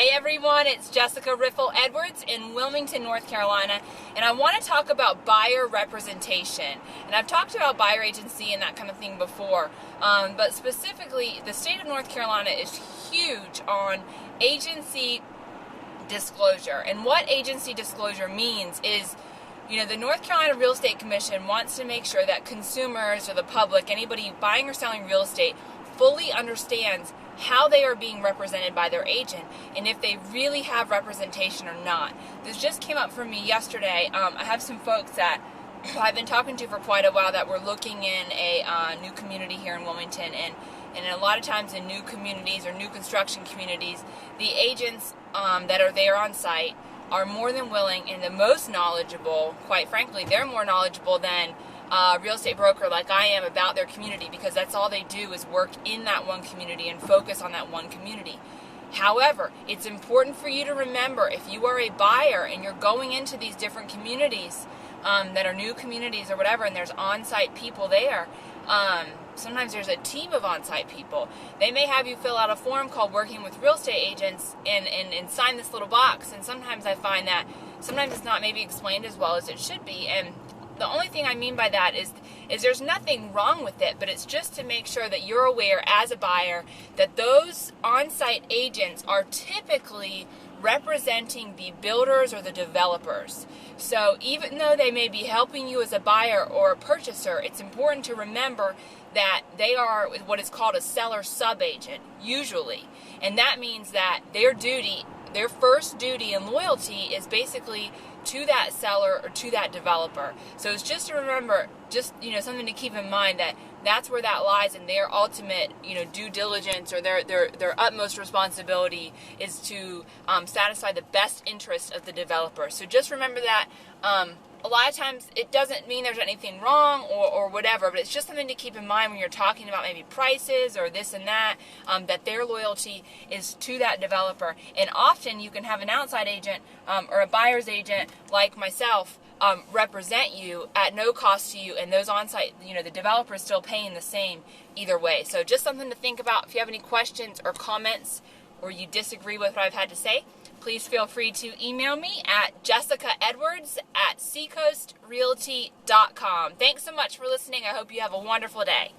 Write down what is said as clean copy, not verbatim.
Hey everyone, it's Jessica Riffle Edwards in Wilmington, North Carolina, and I want to talk about buyer representation. And I've talked about buyer agency and that kind of thing before, but specifically the state of North Carolina is huge on agency disclosure. And what agency disclosure means is, the North Carolina Real Estate Commission wants to make sure that consumers or the public, anybody buying or selling real estate, fully understands how they are being represented by their agent and if they really have representation or not. This just came up for me yesterday. I have some folks that I've been talking to for quite a while that were looking in a new community here in Wilmington, and a lot of times in new communities or new construction communities, the agents that are there on site are more than willing and the most knowledgeable. Quite frankly, they're more knowledgeable than a real estate broker like I am about their community, because that's all they do is work in that one community and focus on that one community. However, it's important for you to remember, if you are a buyer and you're going into these different communities that are new communities or whatever, and there's on-site people there, sometimes there's a team of on-site people. They may have you fill out a form called Working with Real Estate Agents and sign this little box, and sometimes I find that sometimes it's not maybe explained as well as it should be. And the only thing I mean by that is there's nothing wrong with it, but it's just to make sure that you're aware as a buyer that those on-site agents are typically representing the builders or the developers. So even though they may be helping you as a buyer or a purchaser, it's important to remember that they are what is called a seller subagent, usually. And that means that their first duty and loyalty is basically to that seller or to that developer. So it's just to remember, something to keep in mind, that that's where that lies, and their ultimate, due diligence or their utmost responsibility is to satisfy the best interest of the developer. So just remember that. A lot of times it doesn't mean there's anything wrong or whatever, but it's just something to keep in mind when you're talking about maybe prices or this and that, that their loyalty is to that developer. And often you can have an outside agent or a buyer's agent like myself represent you at no cost to you, and those on-site, the developer is still paying the same either way. So just something to think about. If you have any questions or comments, or you disagree with what I've had to say, please feel free to email me at jessicaedwards@seacoastrealty.com. Thanks so much for listening. I hope you have a wonderful day.